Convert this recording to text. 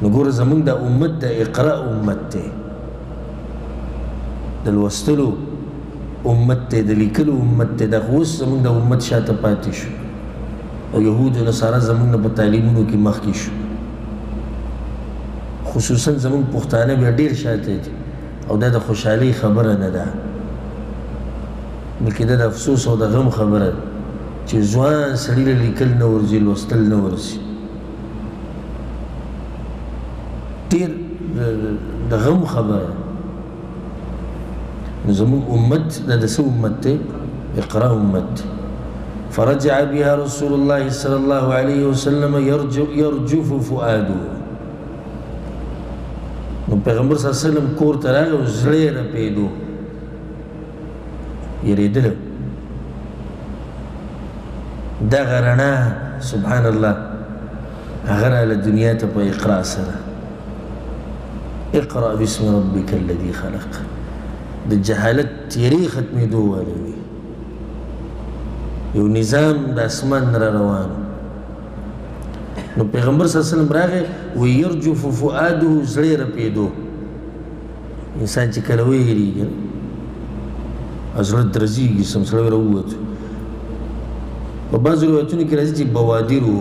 نو ګوره زمونږ دا امت د اقرا امت دی، د لوستلو امت دی، د لیکلو امت دی. دغه اوس زمونږ د امت شاته پاتې شو او یهود و نصارا زمونږ نه په تعلیمونو کې مخکې شو. خصوصا زمونږ پښتانه بیا ډېر شاته دي او دا د خوشحالۍ خبره نه ده، بلکې دا د افسوس او د غم خبره ده چې ځوان سړي له لیکل نه ورځي، لوستل نه ورځي. ډېر د غم خبره. نو زمونږ امت دا د څه امت دی؟ اقرا امت دی. فرجع بها رسول الله صلی الله علیه وسلم یرجف فؤاده. نو پیغمبر صلی الله علیه وسلم کور ته راغی او زړه یې رپېدو، یېرېدله. دغه رڼا سبحان الله هغه راله دنیا ته په اقرا سره. اقرأ باسم ربک الذي خلق. د جهالت تیرې ختمېدو والی وي، یو نظام د اسمان نه را روان. نو پیغمبر صلی الله علیه وسلم راغی وی یرجف فؤاده، زړه یې رپېدو. انسان چې کله ویېرېږي زړه درزېږي، سم سړی راووت. په بعضو روایتونو کې راځي چې بوادرو